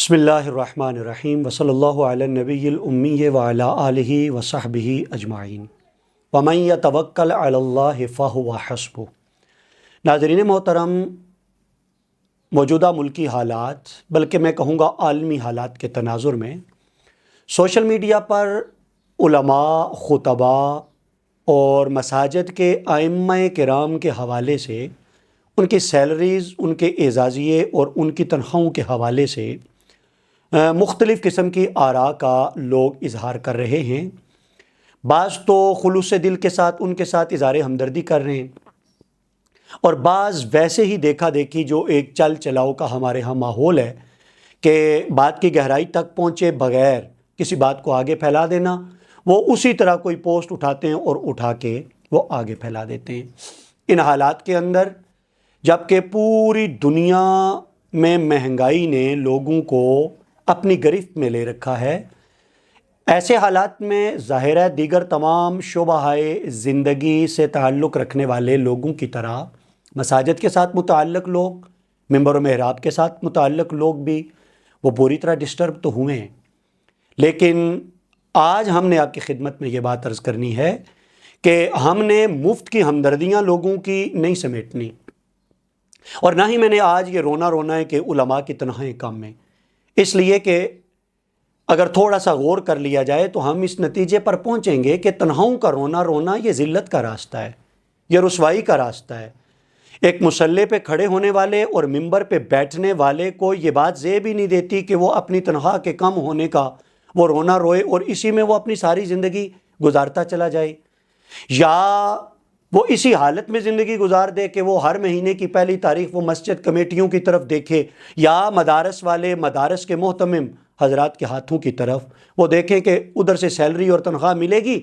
بسم اللہ الرحمن الرحیم وصلی اللہ علی النبی الامی وعلی آلہ وصحبہ اجمعین ومن یتوکل علی اللہ فہو حسبہ۔ ناظرین محترم، موجودہ ملکی حالات بلکہ میں کہوں گا عالمی حالات کے تناظر میں سوشل میڈیا پر علماء، خطباء اور مساجد کے ائمہ کرام کے حوالے سے، ان کی سیلریز، ان کے اعزازیے اور ان کی تنخواہوں کے حوالے سے مختلف قسم کی آراء کا لوگ اظہار کر رہے ہیں۔ بعض تو خلوص دل کے ساتھ ان کے ساتھ اظہار ہمدردی کر رہے ہیں، اور بعض ویسے ہی دیکھا دیکھی جو ایک چل چلاؤ کا ہمارے ہاں ماحول ہے کہ بات کی گہرائی تک پہنچے بغیر کسی بات کو آگے پھیلا دینا، وہ اسی طرح کوئی پوسٹ اٹھاتے ہیں اور اٹھا کے وہ آگے پھیلا دیتے ہیں۔ ان حالات کے اندر جبکہ پوری دنیا میں مہنگائی نے لوگوں کو اپنی گرفت میں لے رکھا ہے، ایسے حالات میں ظاہر ہے دیگر تمام شعبۂ زندگی سے تعلق رکھنے والے لوگوں کی طرح مساجد کے ساتھ متعلق لوگ، منبر و محراب کے ساتھ متعلق لوگ بھی وہ بری طرح ڈسٹرب تو ہوئے ہیں۔ لیکن آج ہم نے آپ کی خدمت میں یہ بات عرض کرنی ہے کہ ہم نے مفت کی ہمدردیاں لوگوں کی نہیں سمیٹنی، اور نہ ہی میں نے آج یہ رونا ہے کہ علماء کی تنخواہیں کم ہیں، اس لیے کہ اگر تھوڑا سا غور کر لیا جائے تو ہم اس نتیجے پر پہنچیں گے کہ تنخواہوں کا رونا یہ ذلت کا راستہ ہے، یہ رسوائی کا راستہ ہے۔ ایک مصلی پہ کھڑے ہونے والے اور ممبر پہ بیٹھنے والے کو یہ بات زیب ہی نہیں دیتی کہ وہ اپنی تنخواہ کے کم ہونے کا وہ رونا روئے اور اسی میں وہ اپنی ساری زندگی گزارتا چلا جائے، یا وہ اسی حالت میں زندگی گزار دے کہ وہ ہر مہینے کی پہلی تاریخ وہ مسجد کمیٹیوں کی طرف دیکھے، یا مدارس والے، مدارس کے محتمم حضرات کے ہاتھوں کی طرف وہ دیکھیں کہ ادھر سے سیلری اور تنخواہ ملے گی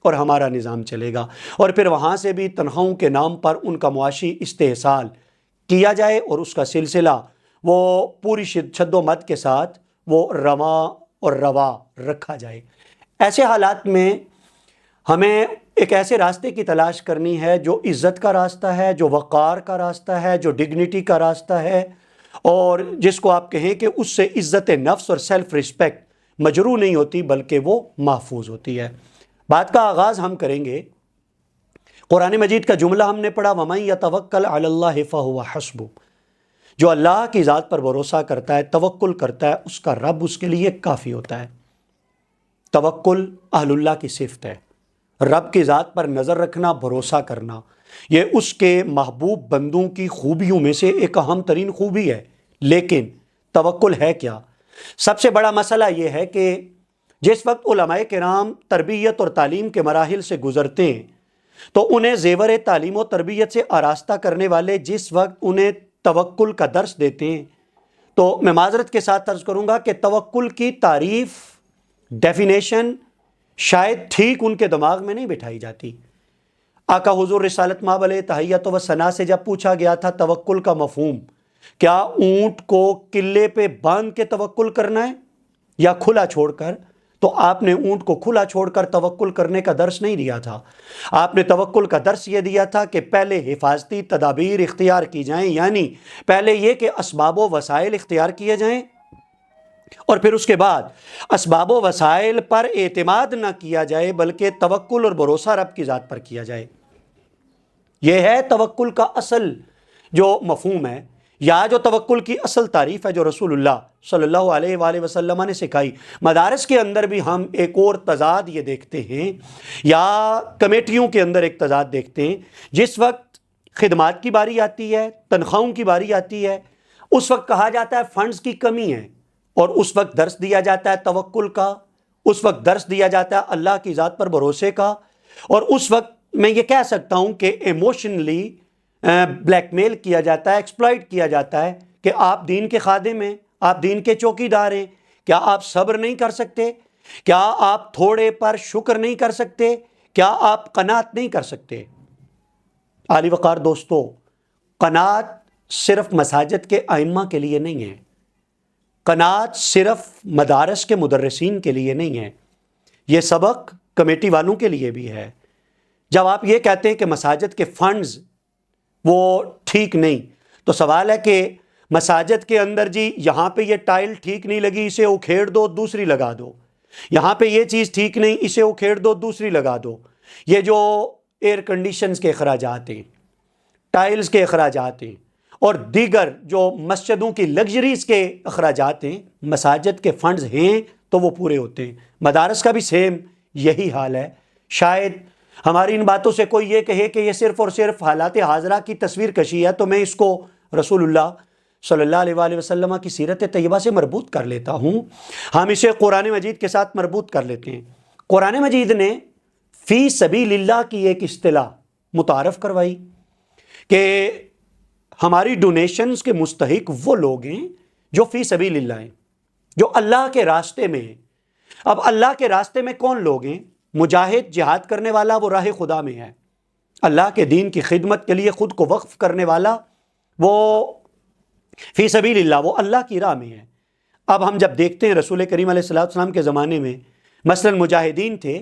اور ہمارا نظام چلے گا، اور پھر وہاں سے بھی تنخواہوں کے نام پر ان کا معاشی استحصال کیا جائے اور اس کا سلسلہ وہ پوری شد و مد کے ساتھ وہ رواں اور روا رکھا جائے۔ ایسے حالات میں ہمیں ایک ایسے راستے کی تلاش کرنی ہے جو عزت کا راستہ ہے، جو وقار کا راستہ ہے، جو ڈگنیٹی کا راستہ ہے، اور جس کو آپ کہیں کہ اس سے عزت نفس اور سیلف رسپیکٹ مجروح نہیں ہوتی بلکہ وہ محفوظ ہوتی ہے۔ بات کا آغاز ہم کریں گے، قرآن مجید کا جملہ ہم نے پڑھا، وَمَن يَتَوَكَّلْ عَلَى اللَّهِ فَهُوَ حَسْبُهُ۔ جو اللہ کی ذات پر بھروسہ کرتا ہے، توکل کرتا ہے، اس کا رب اس کے لیے کافی ہوتا ہے۔ توکل اہل اللہ کی صفت ہے، رب کی ذات پر نظر رکھنا، بھروسہ کرنا، یہ اس کے محبوب بندوں کی خوبیوں میں سے ایک اہم ترین خوبی ہے۔ لیکن توکل ہے کیا؟ سب سے بڑا مسئلہ یہ ہے کہ جس وقت علماء کرام تربیت اور تعلیم کے مراحل سے گزرتے ہیں تو انہیں زیور تعلیم و تربیت سے آراستہ کرنے والے جس وقت انہیں توکل کا درس دیتے ہیں، تو میں معذرت کے ساتھ عرض کروں گا کہ توکل کی تعریف، ڈیفینیشن شاید ٹھیک ان کے دماغ میں نہیں بٹھائی جاتی۔ آقا حضور رسالت مآب علیہ تحیت و ثنا سے جب پوچھا گیا تھا توکل کا مفہوم، کیا اونٹ کو قلعے پہ باندھ کے توکل کرنا ہے یا کھلا چھوڑ کر، تو آپ نے اونٹ کو کھلا چھوڑ کر توکل کرنے کا درس نہیں دیا تھا۔ آپ نے توکل کا درس یہ دیا تھا کہ پہلے حفاظتی تدابیر اختیار کی جائیں، یعنی پہلے یہ کہ اسباب و وسائل اختیار کیے جائیں، اور پھر اس کے بعد اسباب و وسائل پر اعتماد نہ کیا جائے بلکہ توکل اور بھروسہ رب کی ذات پر کیا جائے۔ یہ ہے توکل کا اصل جو مفہوم ہے، یا جو توکل کی اصل تعریف ہے جو رسول اللہ صلی اللہ علیہ وآلہ وسلم نے سکھائی۔ مدارس کے اندر بھی ہم ایک اور تضاد یہ دیکھتے ہیں، یا کمیٹیوں کے اندر ایک تضاد دیکھتے ہیں، جس وقت خدمات کی باری آتی ہے، تنخواہوں کی باری آتی ہے، اس وقت کہا جاتا ہے فنڈز کی کمی ہے، اور اس وقت درس دیا جاتا ہے توکل کا، اس وقت درس دیا جاتا ہے اللہ کی ذات پر بھروسے کا، اور اس وقت میں یہ کہہ سکتا ہوں کہ ایموشنلی بلیک میل کیا جاتا ہے، ایکسپلائٹ کیا جاتا ہے کہ آپ دین کے خادم ہیں، آپ دین کے چوکیدار ہیں، کیا آپ صبر نہیں کر سکتے؟ کیا آپ تھوڑے پر شکر نہیں کر سکتے؟ کیا آپ قناعت نہیں کر سکتے؟ عالی وقار دوستو، قناعت صرف مساجد کے ائمہ کے لیے نہیں ہے، قناعت صرف مدارس کے مدرسین کے لیے نہیں ہے، یہ سبق کمیٹی والوں کے لیے بھی ہے۔ جب آپ یہ کہتے ہیں کہ مساجد کے فنڈز وہ ٹھیک نہیں، تو سوال ہے کہ مساجد کے اندر جی یہاں پہ یہ ٹائل ٹھیک نہیں لگی، اسے اکھیڑ دو دوسری لگا دو، یہاں پہ یہ چیز ٹھیک نہیں، اسے اکھیڑ دو دوسری لگا دو، یہ جو ایئر کنڈیشنز کے اخراجات ہیں، ٹائلز کے اخراجات ہیں، اور دیگر جو مسجدوں کی لگژریز کے اخراجات ہیں، مساجد کے فنڈز ہیں تو وہ پورے ہوتے ہیں۔ مدارس کا بھی سیم یہی حال ہے۔ شاید ہماری ان باتوں سے کوئی یہ کہے کہ یہ صرف اور صرف حالات حاضرہ کی تصویر کشی ہے، تو میں اس کو رسول اللہ صلی اللہ علیہ وآلہ وسلم کی سیرت طیبہ سے مربوط کر لیتا ہوں۔ ہم اسے قرآن مجید کے ساتھ مربوط کر لیتے ہیں۔ قرآن مجید نے فی سبیل اللہ کی ایک اصطلاح متعارف کروائی کہ ہماری ڈونیشنز کے مستحق وہ لوگ ہیں جو فی سبیل اللہ ہیں، جو اللہ کے راستے میں ہیں۔ اب اللہ کے راستے میں کون لوگ ہیں؟ مجاہد، جہاد کرنے والا، وہ راہ خدا میں ہے، اللہ کے دین کی خدمت کے لیے خود کو وقف کرنے والا، وہ فی سبیل اللہ، وہ اللہ کی راہ میں ہے۔ اب ہم جب دیکھتے ہیں رسول کریم علیہ السلام کے زمانے میں مثلاً مجاہدین تھے،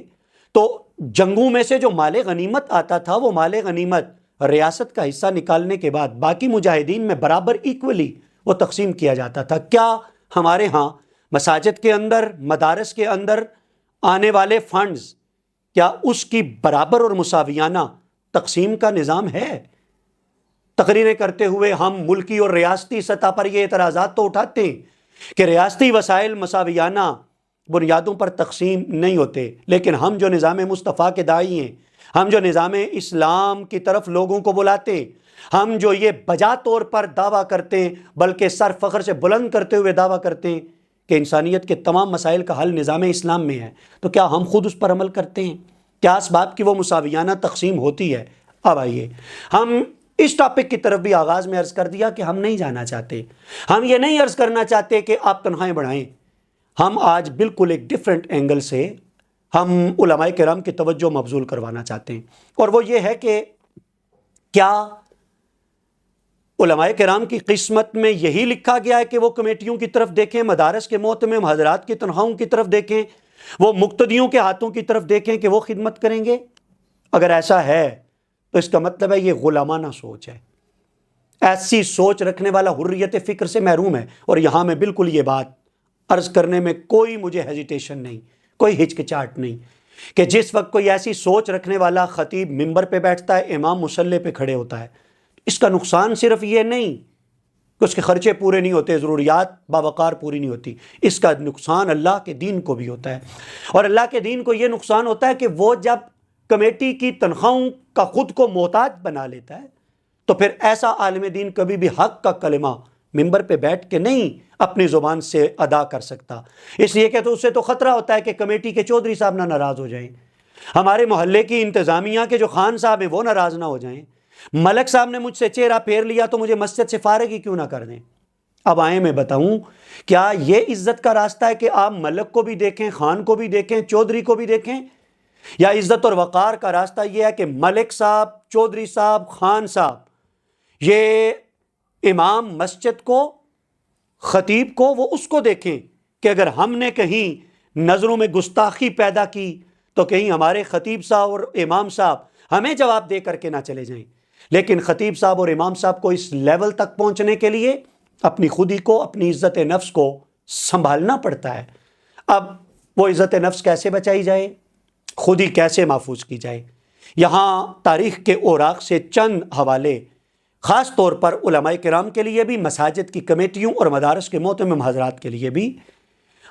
تو جنگوں میں سے جو مال غنیمت آتا تھا، وہ مال غنیمت ریاست کا حصہ نکالنے کے بعد باقی مجاہدین میں برابر ایکولی وہ تقسیم کیا جاتا تھا۔ کیا ہمارے ہاں مساجد کے اندر، مدارس کے اندر آنے والے فنڈز، کیا اس کی برابر اور مساویانہ تقسیم کا نظام ہے؟ تقریریں کرتے ہوئے ہم ملکی اور ریاستی سطح پر یہ اعتراضات تو اٹھاتے ہیں کہ ریاستی وسائل مساویانہ بنیادوں پر تقسیم نہیں ہوتے، لیکن ہم جو نظام مصطفیٰ کے داعی ہیں، ہم جو نظام اسلام کی طرف لوگوں کو بلاتے ہیں، ہم جو یہ بجا طور پر دعویٰ کرتے ہیں، بلکہ سر فخر سے بلند کرتے ہوئے دعویٰ کرتے ہیں کہ انسانیت کے تمام مسائل کا حل نظام اسلام میں ہے، تو کیا ہم خود اس پر عمل کرتے ہیں؟ کیا اسباب کی وہ مساویانہ تقسیم ہوتی ہے؟ اب آئیے ہم اس ٹاپک کی طرف بھی آغاز میں عرض کر دیا کہ ہم نہیں جانا چاہتے، ہم یہ نہیں عرض کرنا چاہتے کہ آپ تنخواہیں بڑھائیں۔ ہم آج بالکل ایک ڈیفرنٹ اینگل سے ہم علماء کرام کی توجہ مبذول کروانا چاہتے ہیں، اور وہ یہ ہے کہ کیا علماء کرام کی قسمت میں یہی لکھا گیا ہے کہ وہ کمیٹیوں کی طرف دیکھیں، مدارس کے معتمم حضرات کی تنخواہوں کی طرف دیکھیں، وہ مقتدیوں کے ہاتھوں کی طرف دیکھیں کہ وہ خدمت کریں گے؟ اگر ایسا ہے تو اس کا مطلب ہے یہ غلامانہ سوچ ہے۔ ایسی سوچ رکھنے والا حریت فکر سے محروم ہے، اور یہاں میں بالکل یہ بات عرض کرنے میں کوئی مجھے ہیزیٹیشن نہیں، کوئی ہچکچاہٹ نہیں کہ جس وقت کوئی ایسی سوچ رکھنے والا خطیب ممبر پہ بیٹھتا ہے، امام مصلی پہ کھڑے ہوتا ہے، اس کا نقصان صرف یہ نہیں کہ اس کے خرچے پورے نہیں ہوتے، ضروریات باوقار پوری نہیں ہوتی، اس کا نقصان اللہ کے دین کو بھی ہوتا ہے۔ اور اللہ کے دین کو یہ نقصان ہوتا ہے کہ وہ جب کمیٹی کی تنخواہوں کا خود کو محتاج بنا لیتا ہے، تو پھر ایسا عالم دین کبھی بھی حق کا کلمہ ممبر پہ بیٹھ کے نہیں اپنی زبان سے ادا کر سکتا، اس لیے کہ تو اس سے تو خطرہ ہوتا ہے کہ کمیٹی کے چودھری صاحب نہ ناراض ہو جائیں، ہمارے محلے کی انتظامیہ کے جو خان صاحب ہیں وہ ناراض نہ ہو جائیں، ملک صاحب نے مجھ سے چہرہ پھیر لیا تو مجھے مسجد سے فارغ ہی کیوں نہ کر دیں۔ اب آئیں میں بتاؤں، کیا یہ عزت کا راستہ ہے کہ آپ ملک کو بھی دیکھیں، خان کو بھی دیکھیں، چودھری کو بھی دیکھیں؟ یا عزت اور وقار کا راستہ یہ ہے کہ ملک صاحب، چودھری صاحب، خان صاحب، یہ امام مسجد کو، خطیب کو، وہ اس کو دیکھیں کہ اگر ہم نے کہیں نظروں میں گستاخی پیدا کی تو کہیں ہمارے خطیب صاحب اور امام صاحب ہمیں جواب دے کر کے نہ چلے جائیں۔ لیکن خطیب صاحب اور امام صاحب کو اس لیول تک پہنچنے کے لیے اپنی خودی کو، اپنی عزت نفس کو سنبھالنا پڑتا ہے۔ اب وہ عزت نفس کیسے بچائی جائے، خودی کیسے محفوظ کی جائے؟ یہاں تاریخ کے اوراق سے چند حوالے خاص طور پر علماء کرام کے لیے بھی، مساجد کی کمیٹیوں اور مدارس کے معتمم حضرات کے لیے بھی۔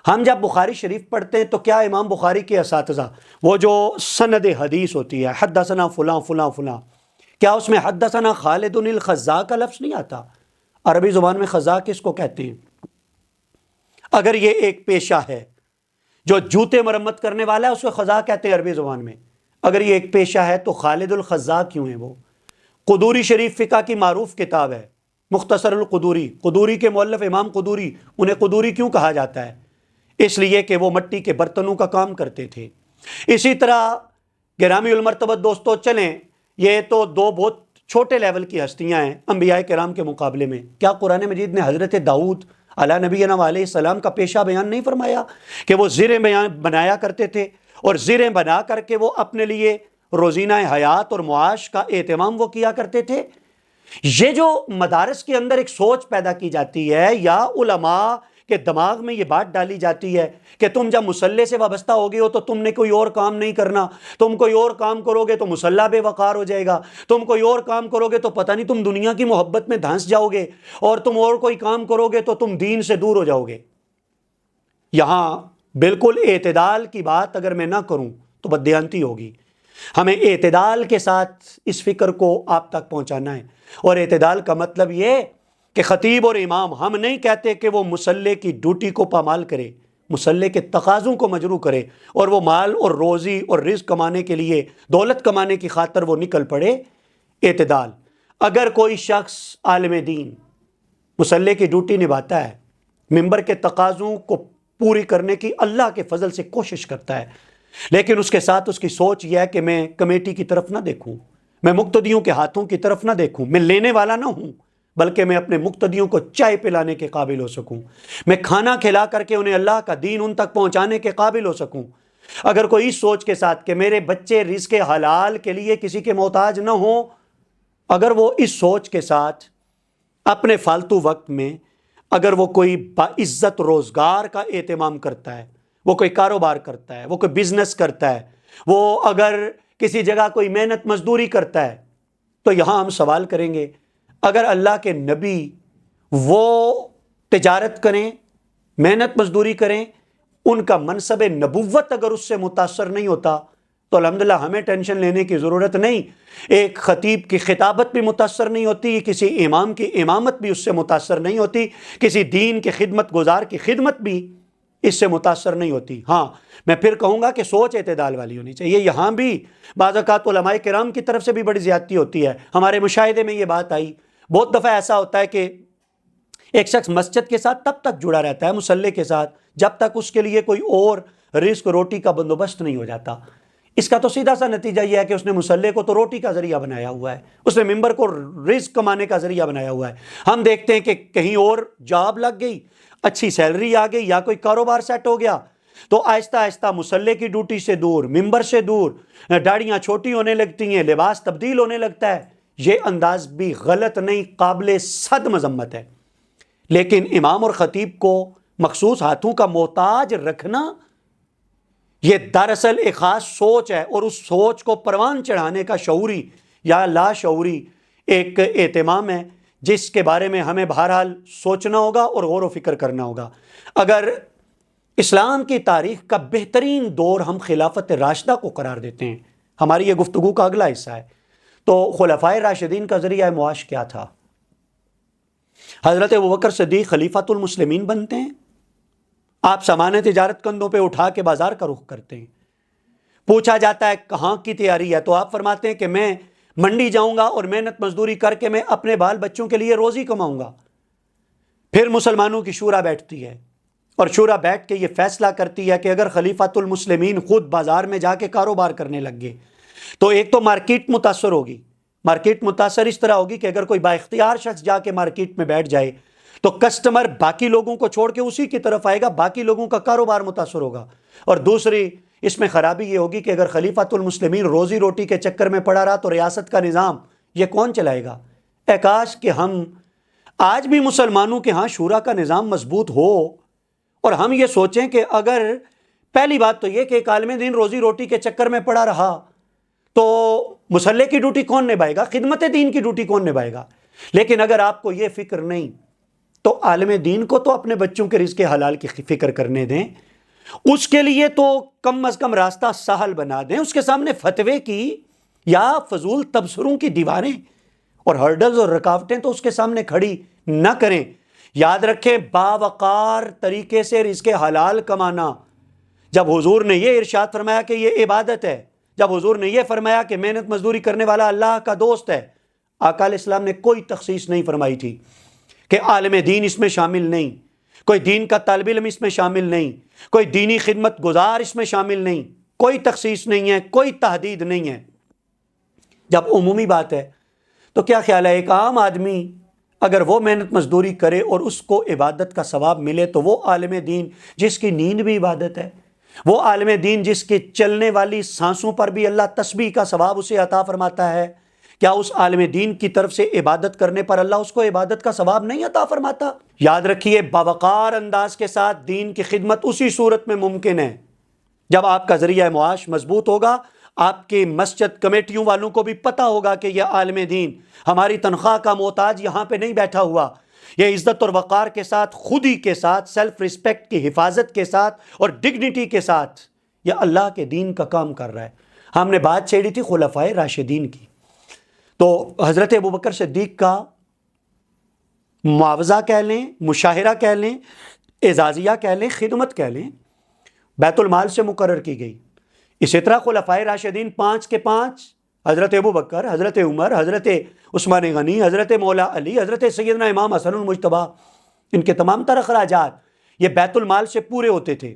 ہم جب بخاری شریف پڑھتے ہیں تو کیا امام بخاری کے اساتذہ، وہ جو سند حدیث ہوتی ہے، حدثنا فلاں فلاں فلاں، کیا اس میں حدثنا خالد الخزاع کا لفظ نہیں آتا؟ عربی زبان میں خزاع کس کو کہتے ہیں؟ اگر یہ ایک پیشہ ہے، جو جوتے مرمت کرنے والا ہے اس کو خزاع کہتے ہیں عربی زبان میں، اگر یہ ایک پیشہ ہے تو خالد الخزاع کیوں ہے وہ؟ قدوری شریف فقہ کی معروف کتاب ہے، مختصر القدوری، قدوری کے مؤلف امام قدوری، انہیں قدوری کیوں کہا جاتا ہے؟ اس لیے کہ وہ مٹی کے برتنوں کا کام کرتے تھے۔ اسی طرح گرامی المرتبت دوستو، چلیں یہ تو دو بہت چھوٹے لیول کی ہستیاں ہیں انبیاء کرام کے مقابلے میں، کیا قرآن مجید نے حضرت داؤد علیہ نبینا علیہ السلام کا پیشہ بیان نہیں فرمایا کہ وہ زریں بنایا کرتے تھے، اور زریں بنا کر کے وہ اپنے لیے روزینہ حیات اور معاش کا اہتمام وہ کیا کرتے تھے؟ یہ جو مدارس کے اندر ایک سوچ پیدا کی جاتی ہے یا علماء کے دماغ میں یہ بات ڈالی جاتی ہے کہ تم جب مصلے سے وابستہ ہو گئے ہو تو تم نے کوئی اور کام نہیں کرنا، تم کوئی اور کام کرو گے تو مصلی بے وقار ہو جائے گا، تم کوئی اور کام کرو گے تو پتہ نہیں تم دنیا کی محبت میں دھنس جاؤ گے، اور تم اور کوئی کام کرو گے تو تم دین سے دور ہو جاؤ گے۔ یہاں بالکل اعتدال کی بات اگر میں نہ کروں تو بددیانتی ہوگی۔ ہمیں اعتدال کے ساتھ اس فکر کو آپ تک پہنچانا ہے، اور اعتدال کا مطلب یہ کہ خطیب اور امام، ہم نہیں کہتے کہ وہ مصلی کی ڈیوٹی کو پامال کرے، مصلی کے تقاضوں کو مجروح کرے اور وہ مال اور روزی اور رزق کمانے کے لیے، دولت کمانے کی خاطر وہ نکل پڑے۔ اعتدال، اگر کوئی شخص عالم دین مصلی کی ڈیوٹی نبھاتا ہے، ممبر کے تقاضوں کو پوری کرنے کی اللہ کے فضل سے کوشش کرتا ہے، لیکن اس کے ساتھ اس کی سوچ یہ ہے کہ میں کمیٹی کی طرف نہ دیکھوں، میں مقتدیوں کے ہاتھوں کی طرف نہ دیکھوں، میں لینے والا نہ ہوں بلکہ میں اپنے مقتدیوں کو چائے پلانے کے قابل ہو سکوں، میں کھانا کھلا کر کے انہیں اللہ کا دین ان تک پہنچانے کے قابل ہو سکوں۔ اگر کوئی اس سوچ کے ساتھ کہ میرے بچے رزق حلال کے لیے کسی کے محتاج نہ ہوں، اگر وہ اس سوچ کے ساتھ اپنے فالتو وقت میں اگر وہ کوئی باعزت روزگار کا اہتمام کرتا ہے، وہ کوئی کاروبار کرتا ہے، وہ کوئی بزنس کرتا ہے، وہ اگر کسی جگہ کوئی محنت مزدوری کرتا ہے، تو یہاں ہم سوال کریں گے، اگر اللہ کے نبی وہ تجارت کریں، محنت مزدوری کریں، ان کا منصب نبوت اگر اس سے متاثر نہیں ہوتا تو الحمدللہ ہمیں ٹینشن لینے کی ضرورت نہیں۔ ایک خطیب کی خطابت بھی متاثر نہیں ہوتی، کسی امام کی امامت بھی اس سے متاثر نہیں ہوتی، کسی دین کے خدمت گزار کی خدمت بھی اس سے متاثر نہیں ہوتی۔ ہاں، میں پھر کہوں گا کہ سوچ اعتدال والی ہونی چاہیے۔ یہاں بھی بعض اوقات علماء کرام کی طرف سے بھی بڑی زیادتی ہوتی ہے۔ ہمارے مشاہدے میں یہ بات آئی، بہت دفعہ ایسا ہوتا ہے کہ ایک شخص مسجد کے ساتھ تب تک جڑا رہتا ہے، مصلی کے ساتھ، جب تک اس کے لیے کوئی اور رزق روٹی کا بندوبست نہیں ہو جاتا۔ اس کا تو سیدھا سا نتیجہ یہ ہے کہ اس نے مصلی کو تو روٹی کا ذریعہ بنایا ہوا ہے، اس نے ممبر کو رزق کمانے کا ذریعہ بنایا ہوا ہے۔ ہم دیکھتے ہیں کہ کہیں اور جاب لگ گئی، اچھی سیلری آ گئی، یا کوئی کاروبار سیٹ ہو گیا، تو آہستہ آہستہ مصلی کی ڈیوٹی سے دور، ممبر سے دور، داڑیاں چھوٹی ہونے لگتی ہیں، لباس تبدیل ہونے لگتا ہے۔ یہ انداز بھی غلط نہیں، قابل صد مذمت ہے۔ لیکن امام اور خطیب کو مخصوص ہاتھوں کا محتاج رکھنا، یہ دراصل ایک خاص سوچ ہے، اور اس سوچ کو پروان چڑھانے کا شعوری یا لا شعوری ایک اہتمام ہے جس کے بارے میں ہمیں بہرحال سوچنا ہوگا اور غور و فکر کرنا ہوگا۔ اگر اسلام کی تاریخ کا بہترین دور ہم خلافت راشدہ کو قرار دیتے ہیں، ہماری یہ گفتگو کا اگلا حصہ ہے، تو خلفائے راشدین کا ذریعہ معاش کیا تھا؟ حضرت ابوبکر صدیق خلیفۃ المسلمین بنتے ہیں، آپ سامان تجارت کندھوں پہ اٹھا کے بازار کا رخ کرتے ہیں۔ پوچھا جاتا ہے کہاں کی تیاری ہے، تو آپ فرماتے ہیں کہ میں منڈی جاؤں گا اور محنت مزدوری کر کے میں اپنے بال بچوں کے لیے روزی کماؤں گا۔ پھر مسلمانوں کی شورا بیٹھتی ہے، اور شورا بیٹھ کے یہ فیصلہ کرتی ہے کہ اگر خلیفۃ المسلمین خود بازار میں جا کے کاروبار کرنے لگ گئے تو ایک تو مارکیٹ متاثر ہوگی، مارکیٹ متاثر اس طرح ہوگی کہ اگر کوئی با اختیار شخص جا کے مارکیٹ میں بیٹھ جائے تو کسٹمر باقی لوگوں کو چھوڑ کے اسی کی طرف آئے گا، باقی لوگوں کا کاروبار متاثر ہوگا۔ اور دوسری اس میں خرابی یہ ہوگی کہ اگر خلیفۃ المسلمین روزی روٹی کے چکر میں پڑا رہا تو ریاست کا نظام یہ کون چلائے گا؟ اے کاش کہ ہم آج بھی مسلمانوں کے ہاں شورا کا نظام مضبوط ہو، اور ہم یہ سوچیں کہ اگر پہلی بات تو یہ کہ ایک عالم دین روزی روٹی کے چکر میں پڑا رہا تو مصلی کی ڈیوٹی کون نبھائے گا، خدمت دین کی ڈیوٹی کون نبھائے گا؟ لیکن اگر آپ کو یہ فکر نہیں تو عالم دین کو تو اپنے بچوں کے رزق حلال کی فکر کرنے دیں، اس کے لیے تو کم از کم راستہ سہل بنا دیں، اس کے سامنے فتوے کی یا فضول تبصروں کی دیواریں اور ہرڈلز اور رکاوٹیں تو اس کے سامنے کھڑی نہ کریں۔ یاد رکھیں، باوقار طریقے سے رزق حلال کمانا، جب حضور نے یہ ارشاد فرمایا کہ یہ عبادت ہے، جب حضور نے یہ فرمایا کہ محنت مزدوری کرنے والا اللہ کا دوست ہے، آقا علیہ السلام نے کوئی تخصیص نہیں فرمائی تھی کہ عالم دین اس میں شامل نہیں، کوئی دین کا طالب علم اس میں شامل نہیں، کوئی دینی خدمت گزار اس میں شامل نہیں، کوئی تخصیص نہیں ہے، کوئی تحدید نہیں ہے۔ جب عمومی بات ہے تو کیا خیال ہے، ایک عام آدمی اگر وہ محنت مزدوری کرے اور اس کو عبادت کا ثواب ملے تو وہ عالم دین جس کی نیند بھی عبادت ہے، وہ عالم دین جس کے چلنے والی سانسوں پر بھی اللہ تسبیح کا ثواب اسے عطا فرماتا ہے، کیا اس عالم دین کی طرف سے عبادت کرنے پر اللہ اس کو عبادت کا ثواب نہیں عطا فرماتا؟ یاد رکھیے، باوقار انداز کے ساتھ دین کی خدمت اسی صورت میں ممکن ہے جب آپ کا ذریعہ معاش مضبوط ہوگا، آپ کی مسجد کمیٹیوں والوں کو بھی پتہ ہوگا کہ یہ عالم دین ہماری تنخواہ کا محتاج یہاں پہ نہیں بیٹھا ہوا، یہ عزت اور وقار کے ساتھ، خودی کے ساتھ، سیلف ریسپیکٹ کی حفاظت کے ساتھ اور ڈگنیٹی کے ساتھ یہ اللہ کے دین کا کام کر رہا ہے۔ ہم نے بات چھیڑی تھی خلفائے راشدین کی، تو حضرت ابوبکر صدیق کا معاوضہ کہہ لیں، مشاہرہ کہہ لیں، اعزازیہ کہہ لیں، خدمت کہہ لیں، بیت المال سے مقرر کی گئی۔ اسی طرح خلفائے راشدین 5 کے 5، حضرت ابوبکر، حضرت عمر، حضرت عثمان غنی، حضرت مولا علی، حضرت سیدنا امام حسن المجتبیٰ، ان کے تمام تر اخراجات یہ بیت المال سے پورے ہوتے تھے۔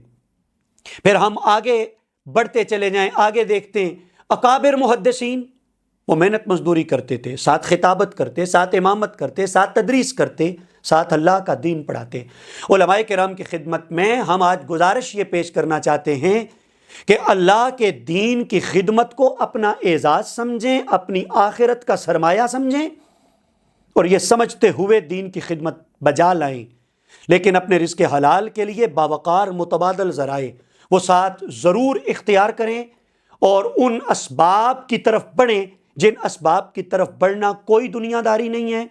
پھر ہم آگے بڑھتے چلے جائیں، آگے دیکھتے ہیں اکابر محدثین، وہ محنت مزدوری کرتے تھے، ساتھ خطابت کرتے، ساتھ امامت کرتے، ساتھ تدریس کرتے، ساتھ اللہ کا دین پڑھاتے۔ علماء کرام کی خدمت میں ہم آج گزارش یہ پیش کرنا چاہتے ہیں کہ اللہ کے دین کی خدمت کو اپنا اعزاز سمجھیں، اپنی آخرت کا سرمایہ سمجھیں، اور یہ سمجھتے ہوئے دین کی خدمت بجا لائیں، لیکن اپنے رزق حلال کے لیے باوقار متبادل ذرائع وہ ساتھ ضرور اختیار کریں، اور ان اسباب کی طرف بڑھیں جن اسباب کی طرف بڑھنا کوئی دنیا داری نہیں ہے،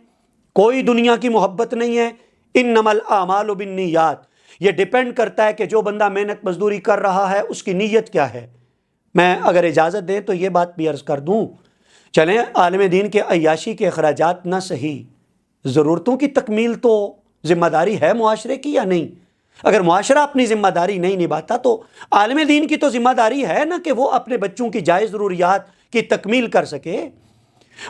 کوئی دنیا کی محبت نہیں ہے۔ انما الاعمال بالنیات، یہ ڈیپینڈ کرتا ہے کہ جو بندہ محنت مزدوری کر رہا ہے اس کی نیت کیا ہے۔ میں اگر اجازت دیں تو یہ بات بھی عرض کر دوں، چلیں عالم دین کے عیاشی کے اخراجات نہ صحیح، ضرورتوں کی تکمیل تو ذمہ داری ہے معاشرے کی یا نہیں؟ اگر معاشرہ اپنی ذمہ داری نہیں نبھاتا تو عالم دین کی تو ذمہ داری ہے نا کہ وہ اپنے بچوں کی جائز ضروریات کی تکمیل کر سکے،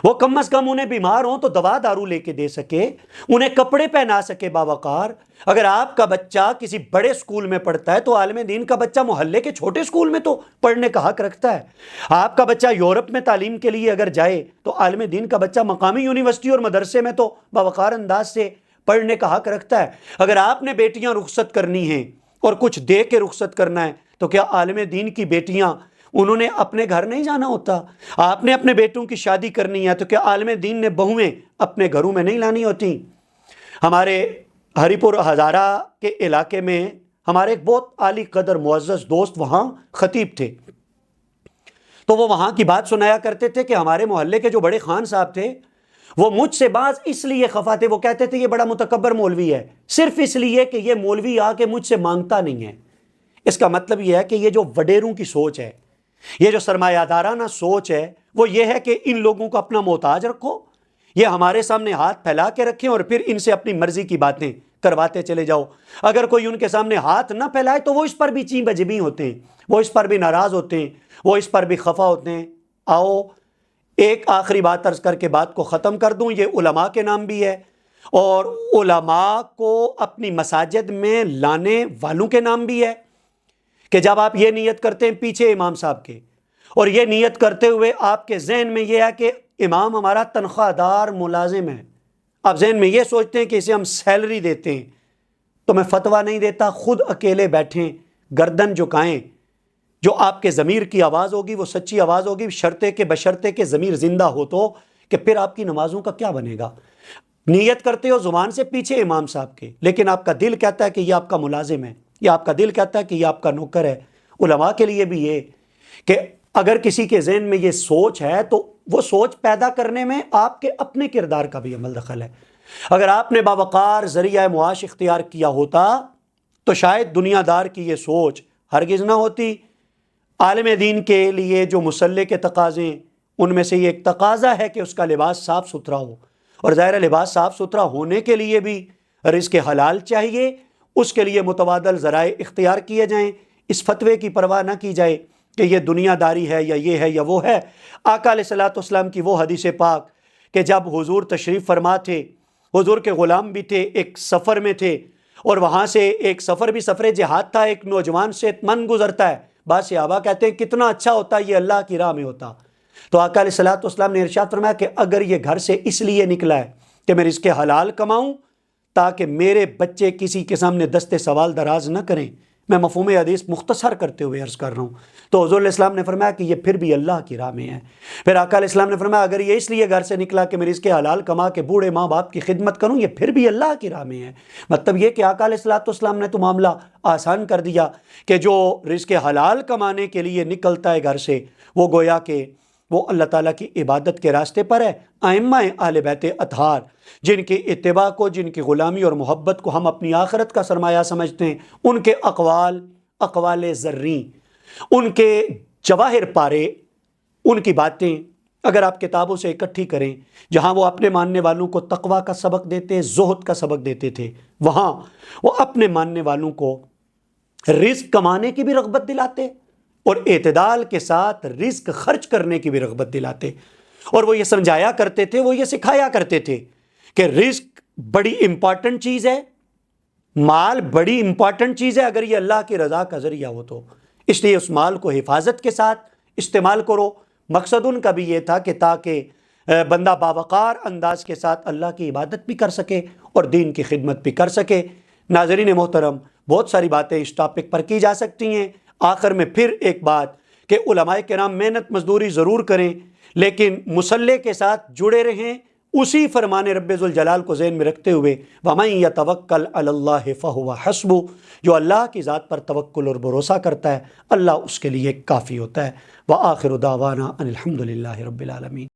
وہ کم از کم انہیں بیمار ہوں تو دوا دارو لے کے دے سکے، انہیں کپڑے پہنا سکے باوقار۔ اگر آپ کا بچہ کسی بڑے اسکول میں پڑھتا ہے تو عالم دین کا بچہ محلے کے چھوٹے اسکول میں تو پڑھنے کا حق رکھتا ہے۔ آپ کا بچہ یورپ میں تعلیم کے لیے اگر جائے تو عالم دین کا بچہ مقامی یونیورسٹی اور مدرسے میں تو باوقار انداز سے پڑھنے کا حق رکھتا ہے۔ اگر آپ نے بیٹیاں رخصت کرنی ہیں اور کچھ دے کے رخصت کرنا ہے تو کیا عالم دین کی بیٹیاں انہوں نے اپنے گھر نہیں جانا ہوتا؟ آپ نے اپنے بیٹوں کی شادی کرنی ہے تو کیا عالم دین نے بہویں اپنے گھروں میں نہیں لانی ہوتی؟ ہمارے ہری پور ہزارہ کے علاقے میں ہمارے ایک بہت عالی قدر معزز دوست وہاں خطیب تھے، تو وہ وہاں کی بات سنایا کرتے تھے کہ ہمارے محلے کے جو بڑے خان صاحب تھے وہ مجھ سے بعض اس لیے خفا تھے، وہ کہتے تھے یہ بڑا متکبر مولوی ہے، صرف اس لیے کہ یہ مولوی آ کے مجھ سے مانگتا نہیں ہے۔ اس کا مطلب یہ ہے کہ یہ جو وڈیروں کی سوچ ہے، یہ جو سرمایہ دارانہ سوچ ہے، وہ یہ ہے کہ ان لوگوں کو اپنا محتاج رکھو، یہ ہمارے سامنے ہاتھ پھیلا کے رکھیں اور پھر ان سے اپنی مرضی کی باتیں کرواتے چلے جاؤ۔ اگر کوئی ان کے سامنے ہاتھ نہ پھیلائے تو وہ اس پر بھی چیں بجبیں ہوتے ہیں، وہ اس پر بھی ناراض ہوتے ہیں، وہ اس پر بھی خفا ہوتے ہیں۔ آؤ ایک آخری بات عرض کر کے بات کو ختم کر دوں، یہ علماء کے نام بھی ہے اور علماء کو اپنی مساجد میں لانے والوں کے نام بھی ہے، کہ جب آپ یہ نیت کرتے ہیں پیچھے امام صاحب کے، اور یہ نیت کرتے ہوئے آپ کے ذہن میں یہ ہے کہ امام ہمارا تنخواہ دار ملازم ہے، آپ ذہن میں یہ سوچتے ہیں کہ اسے ہم سیلری دیتے ہیں، تو میں فتویٰ نہیں دیتا، خود اکیلے بیٹھیں، گردن جھکائیں، جو آپ کے ضمیر کی آواز ہوگی وہ سچی آواز ہوگی، بشرطے کہ ضمیر زندہ ہو تو، کہ پھر آپ کی نمازوں کا کیا بنے گا؟ نیت کرتے ہو زبان سے پیچھے امام صاحب کے، لیکن آپ کا دل کہتا ہے کہ یہ آپ کا ملازم ہے، یا آپ کا دل کہتا ہے کہ یہ آپ کا نوکر ہے۔ علماء کے لیے بھی یہ کہ اگر کسی کے ذہن میں یہ سوچ ہے تو وہ سوچ پیدا کرنے میں آپ کے اپنے کردار کا بھی عمل دخل ہے۔ اگر آپ نے باوقار ذریعہ معاش اختیار کیا ہوتا تو شاید دنیا دار کی یہ سوچ ہرگز نہ ہوتی۔ عالم دین کے لیے جو مسلح کے تقاضے، ان میں سے یہ ایک تقاضا ہے کہ اس کا لباس صاف ستھرا ہو، اور ظاہر لباس صاف ستھرا ہونے کے لیے بھی رزق حلال چاہیے، اس کے لیے متبادل ذرائع اختیار کیے جائیں، اس فتوے کی پرواہ نہ کی جائے کہ یہ دنیا داری ہے یا یہ ہے یا وہ ہے۔ آقا علیہ الصلوۃ والسلام کی وہ حدیث پاک کہ جب حضور تشریف فرما تھے، حضور کے غلام بھی تھے، ایک سفر میں تھے، اور وہاں سے ایک سفر بھی سفر جہاد تھا، ایک نوجوان صحت مند گزرتا ہے، بعض صحابہ کہتے ہیں کتنا اچھا ہوتا یہ اللہ کی راہ میں ہوتا۔ تو آقا علیہ الصلوۃ والسلام نے ارشاد فرمایا کہ اگر یہ گھر سے اس لیے نکلا ہے کہ میں رزق حلال کماؤں تاکہ میرے بچے کسی کے سامنے دستے سوال دراز نہ کریں، میں مفہوم حدیث مختصر کرتے ہوئے عرض کر رہا ہوں۔ تو حضور علیہ السلام نے فرمایا کہ یہ پھر بھی اللہ کی راہ میں ہے۔ پھر آقا علیہ السلام نے فرمایا اگر یہ اس لیے گھر سے نکلا کہ میں رزق حلال کما کے بوڑھے ماں باپ کی خدمت کروں، یہ پھر بھی اللہ کی راہ میں ہے۔ مطلب یہ کہ آقا علیہ السلام نے تو معاملہ آسان کر دیا کہ جو رزق حلال کمانے کے لیے نکلتا ہے گھر سے، وہ گویا کہ وہ اللہ تعالیٰ کی عبادت کے راستے پر ہے۔ ائمہ اہل بیت اطہار، جن کی اتباع کو، جن کی غلامی اور محبت کو ہم اپنی آخرت کا سرمایہ سمجھتے ہیں، ان کے اقوال زریں، ان کے جواہر پارے، ان کی باتیں اگر آپ کتابوں سے اکٹھی کریں، جہاں وہ اپنے ماننے والوں کو تقویٰ کا سبق دیتے، زہد کا سبق دیتے تھے، وہاں وہ اپنے ماننے والوں کو رزق کمانے کی بھی رغبت دلاتے اور اعتدال کے ساتھ رزق خرچ کرنے کی بھی رغبت دلاتے، اور وہ یہ سمجھایا کرتے تھے، وہ یہ سکھایا کرتے تھے کہ رزق بڑی امپورٹنٹ چیز ہے، مال بڑی امپورٹنٹ چیز ہے اگر یہ اللہ کی رضا کا ذریعہ ہو تو، اس لیے اس مال کو حفاظت کے ساتھ استعمال کرو۔ مقصد ان کا بھی یہ تھا کہ تاکہ بندہ باوقار انداز کے ساتھ اللہ کی عبادت بھی کر سکے اور دین کی خدمت بھی کر سکے۔ ناظرین محترم، بہت ساری باتیں اس ٹاپک پر کی جا سکتی ہیں۔ آخر میں پھر ایک بات کہ علماء کرام محنت مزدوری ضرور کریں، لیکن مسلح کے ساتھ جڑے رہیں، اسی فرمان رب ذوالجلال کو ذہن میں رکھتے ہوئے وَمَن يَتَوَكَّلْ عَلَى اللَّهِ فَهُوَ حَسْبُهُ، جو اللہ کی ذات پر توکل اور بھروسہ کرتا ہے، اللہ اس کے لیے کافی ہوتا ہے۔ وآخر دعوانا ان الحمد للہ رب العالمین۔